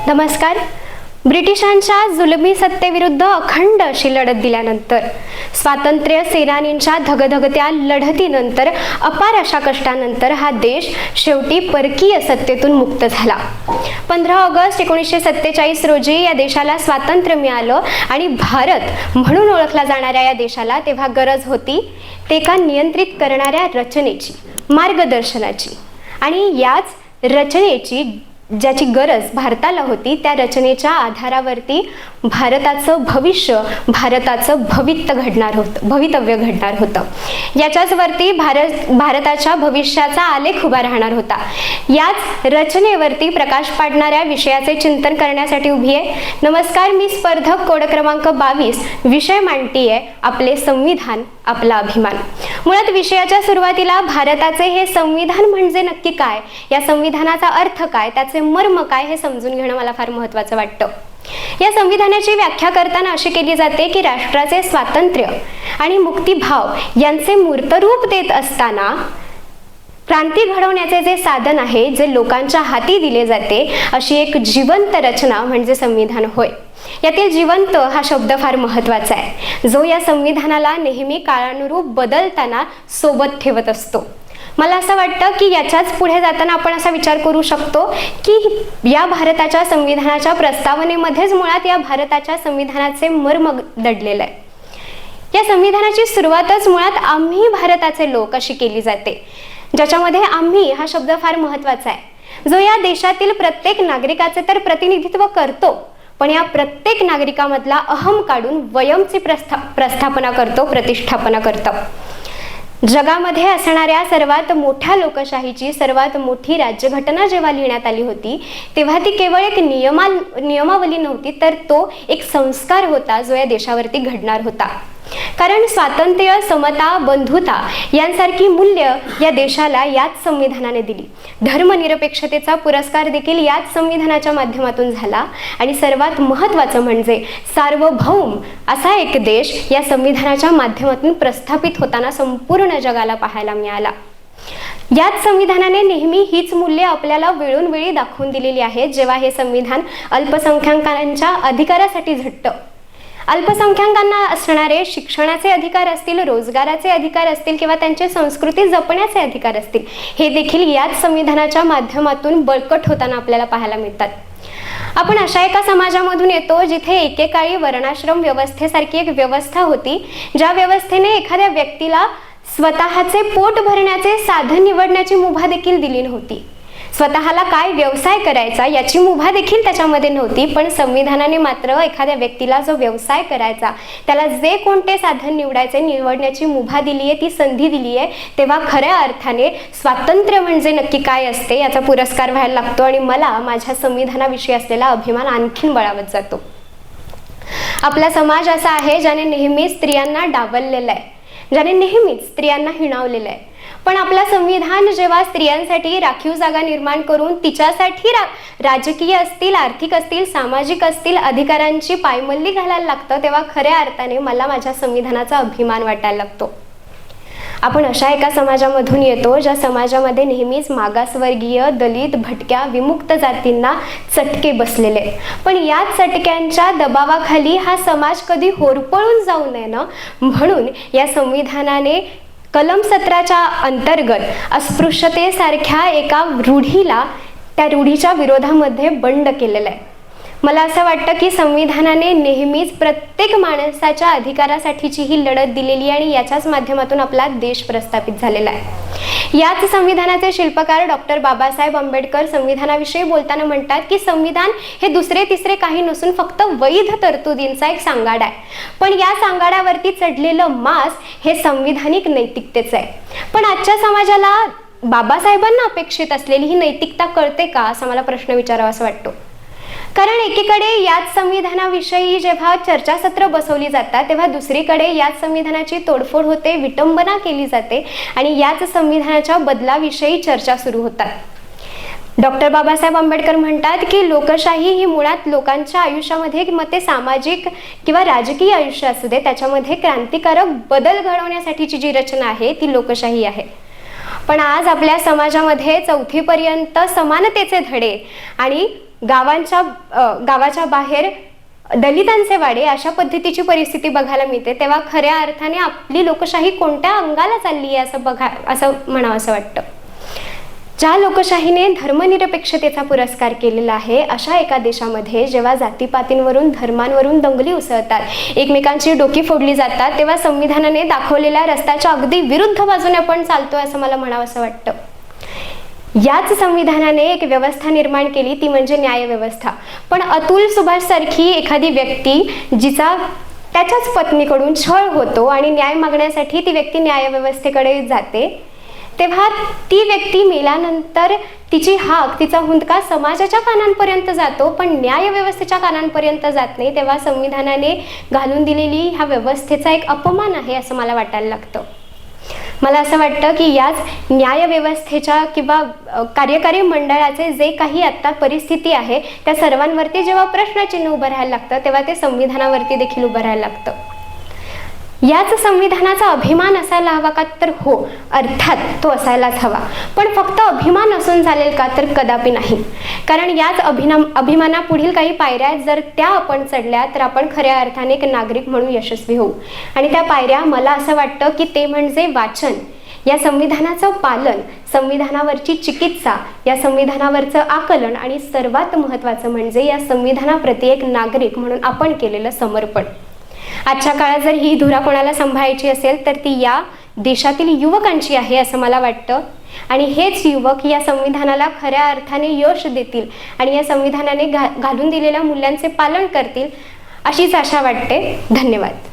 नमस्कार. ब्रिटिशांच्या जुलमी सत्तेविरुद्ध अखंड अशी लढत दिल्यानंतर, स्वातंत्र्य सेनानींच्या धगधगत्या लढतीनंतर, अपार अशा कष्टानंतर हा देश शेवटी परकीय सत्तेतून मुक्त झाला. 15 ऑगस्ट 1947 रोजी या देशाला स्वातंत्र्य मिळालं आणि भारत म्हणून ओळखला जाणाऱ्या या देशाला तेव्हा गरज होती ते एका नियंत्रित करणाऱ्या रचनेची, मार्गदर्शनाची. आणि याच रचनेची ज्याची गरज भारताला होती, त्या रचनेच्या आधारावरती भारताचं भविष्य, भारताचं भवितव्य घडणार होतं. याच्याच वरती भारताच्या भविष्याचा आलेख उभा राहणार होता. याच रचनेवरती प्रकाश पाडणाऱ्या विषयाचे चिंतन करण्यासाठी उभी आहे. नमस्कार, मी स्पर्धक कोड क्रमांक 22 विषय मांडतीये आपले संविधान, आपला अभिमान. मुळात विषयाच्या सुरुवातीला भारताचे हे संविधान म्हणजे नक्की काय, या संविधानाचा अर्थ काय, त्याचे मर्म काय हे समजून घेणं मला फार महत्त्वाचं वाटतं. या संविधानाची व्याख्या करताना अशी केली जाते की राष्ट्राचे स्वातंत्र्य आणि मुक्तिभाव यांचे मूर्तरूप देत असताना क्रांती घडवण्याचे जे साधन आहे, जे लोकांच्या हाती दिले जाते, अशी एक जिवंत रचना म्हणजे संविधान होय. यातील जिवंत हा शब्द फार महत्त्वाचा आहे, जो या संविधानाला नेहमी काळानुरूप बदलताना सोबत ठेवत असतो. मला असं वाटतं की याच्याच पुढे जाताना आपण असा विचार करू शकतो की या भारताच्या संविधानाच्या प्रस्तावनेमध्येच मुळात या भारताच्या संविधानाचे मर्म दडलेलं आहे. या संविधानाची सुरुवातच मुळात आम्ही भारताचे लोक अशी केली जाते, ज्याच्यामध्ये आम्ही हा शब्द फार महत्त्वाचा आहे, जो या देशातील प्रत्येक नागरिकाचे तर प्रतिनिधित्व करतो, पण या प्रत्येक नागरिकामधला अहम काढून वयमची प्रस्थापना करतो, प्रतिष्ठापना करतो. जगामध्ये असणाऱ्या सर्वात मोठ्या लोकशाहीची सर्वात मोठी राज्यघटना जेव्हा लिहिण्यात आली होती, तेव्हा ती केवळ एक नियमावली नव्हती, तर तो एक संस्कार होता जो या देशावरती घडणार होता. कारण स्वातंत्र्य, समता, बंधुता यांसारखी मूल्य या देशाला याच संविधानाने दिली. धर्मनिरपेक्षतेचा पुरस्कार देखील याच संविधानाच्या माध्यमातून झाला. आणि सर्वात महत्त्वाचं म्हणजे सार्वभौम असा एक देश या संविधानाच्या माध्यमातून प्रस्थापित होताना संपूर्ण जगाला पाहायला मिळाला. याच संविधानाने नेहमी हीच मूल्ये आपल्याला वेळोन वेळी दाखवून दिलेली आहेत. जेव्हा हे संविधान अल्पसंख्याकांच्या अधिकारासाठी झटतं, अल्पसंख्याकांना असणारे शिक्षणाचे अधिकार असतील, रोजगाराचे अधिकार असतील किंवा त्यांची संस्कृती जपण्याचे अधिकार असतील, हे देखील याच संविधानाच्या माध्यमातून बळकट होताना आपल्याला पाहायला मिळतात. आपण अशा एका समाजामधून येतो जिथे एकेकाळी वर्णाश्रम व्यवस्थेसारखी एक व्यवस्था होती, ज्या व्यवस्थेने एखाद्या व्यक्तीला स्वतःचे पोट भरण्याचे साधन निवडण्याची मुभा देखील दिली नव्हती. स्वतःला काय व्यवसाय करायचा याची मुभा देखील त्याच्यामध्ये नव्हती. पण संविधानाने मात्र एखाद्या व्यक्तीला जो व्यवसाय करायचा, त्याला जे कोणते साधन निवडण्याची मुभा दिली आहे, ती संधी दिली आहे. तेव्हा खऱ्या अर्थाने स्वातंत्र्य म्हणजे नक्की काय असते याचा पुरस्कार व्हायला लागतो आणि मला माझ्या संविधानाविषयी असलेला अभिमान आणखीन बळावत जातो. आपला समाज असा आहे ज्याने नेहमीच स्त्रियांना डावललेला आहे, ज्याने नेहमीच स्त्रियांना हिणावलेलं आहे. पण आपलं संविधान जेव्हा स्त्रियांसाठी राखीव जागा निर्माण करून तिच्यासाठी राजकीय असतील, आर्थिक असतील, सामाजिक असतील अधिकारांची पायमल्ली घालायला लागतं, तेव्हा खऱ्या अर्थाने मला माझ्या संविधानाचा अभिमान वाटायला लागतो. आपण अशा एका समाजामधून येतो ज्या समाजामध्ये नेहमीच मागासवर्गीय, दलित, भटक्या, विमुक्त जातींना चटके बसलेले. पण या चटक्यांच्या दबावाखाली हा समाज कधी होरपळून जाऊ नये ना, म्हणून या संविधानाने कलम 17च्या अंतर्गत अस्पृश्यतेसारख्या एका रूढीला, त्या रूढीच्या विरोधामध्ये बंड केलेलं आहे. मला असं वाटतं की संविधानाने नेहमीच प्रत्येक माणसाच्या अधिकारासाठीची ही लढत दिलेली आहे आणि याच्याच माध्यमातून आपला देश प्रस्थापित झालेला आहे. याच संविधानाचे शिल्पकार डॉक्टर बाबासाहेब आंबेडकर संविधानाविषयी बोलताना म्हणतात की संविधान हे दुसरे तिसरे काही नसून फक्त वैध तरतुदींचा एक सांगाडा आहे. पण या सांगाड्यावरती चढलेलं मास हे संविधानिक नैतिकतेचं आहे. पण आजच्या समाजाला बाबासाहेबांना अपेक्षित असलेली ही नैतिकता कळते का, असा मला प्रश्न विचारावासा वाटतो. कारण एकीकडे याच संविधानाविषयी जेव्हा चर्चासत्र बसवली जातात, तेव्हा दुसरीकडे याच संविधानाची तोडफोड होते, विटंबना केली जाते आणि याच संविधानाच्या बदलाविषयी चर्चा सुरू होतात. डॉक्टर बाबासाहेब आंबेडकर म्हणतात की लोकशाही ही मुळात लोकांच्या आयुष्यामध्ये, मग ते सामाजिक किंवा राजकीय आयुष्य असू दे, त्याच्यामध्ये क्रांतिकारक बदल घडवण्यासाठीची जी रचना आहे ती लोकशाही आहे. पण आज आपल्या समाजामध्ये 4थी पर्यंत समानतेचे धडे आणि गावाच्या बाहेर दलितांचे वाडे अशा पद्धतीची परिस्थिती बघायला मिळते, तेव्हा खऱ्या अर्थाने आपली लोकशाही कोणत्या अंगाला चालली आहे असं म्हणावं असं वाटतं. ज्या लोकशाहीने धर्मनिरपेक्षतेचा पुरस्कार केलेला आहे, अशा एका देशामध्ये जेव्हा जातीपातींवरून धर्मांवरून दंगली उसळतात, एकमेकांची डोकी फोडली जातात, तेव्हा संविधानाने दाखवलेल्या रस्त्याच्या अगदी विरुद्ध बाजूने आपण चालतोय असं मला म्हणावं असं वाटतं. याच संविधानाने एक व्यवस्था निर्माण केली, ती म्हणजे न्यायव्यवस्था. पण अतुल सुभाष सारखी एखादी व्यक्ती जिचा त्याच्याच पत्नीकडून छळ होतो आणि न्याय मागण्यासाठी ती व्यक्ती न्यायव्यवस्थेकडे जाते, तेव्हा ती व्यक्ती मेल्यानंतर तिची हाक, तिचा हुंदका समाजाच्या कानांपर्यंत जातो, पण न्यायव्यवस्थेच्या कानांपर्यंत जात नाही. तेव्हा संविधानाने घालून दिलेली ह्या व्यवस्थेचा एक अपमान आहे असं मला वाटायला लागतं. मला असं वाटतं की याच न्यायव्यवस्थेच्या किंवा कार्यकारी मंडळाचे जे काही आत्ता परिस्थिती आहे, त्या सर्वांवरती जेव्हा प्रश्नचिन्ह उभं राहायला लागतं, तेव्हा ते संविधानावरती देखील उभं राहायला लागतं. याच संविधानाचा अभिमान असायला हवा का? तर हो, अर्थात तो असायलाच हवा. पण फक्त अभिमान असून चालेल का? तर कदापि नाही. कारण याच अभिमानापुढील काही पायऱ्या आहेत, जर त्या आपण चढल्या तर आपण खऱ्या अर्थाने एक नागरिक म्हणून यशस्वी होऊ. आणि त्या पायऱ्या मला असं वाटतं की ते म्हणजे वाचन, या संविधानाचं पालन, संविधानावरची चिकित्सा, या संविधानावरचं आकलन आणि सर्वात महत्त्वाचं म्हणजे या संविधानाप्रती एक नागरिक म्हणून आपण केलेलं समर्पण. आजच्या काळात जर ही धुरा कोणाला सांभाळायची असेल तर ती या देशातील युवकांची आहे असं मला वाटतं. आणि हेच युवक या संविधानाला खऱ्या अर्थाने यश देतील आणि या संविधानाने घालून दिलेल्या मूल्यांचे पालन करतील अशीच आशा वाटते. धन्यवाद.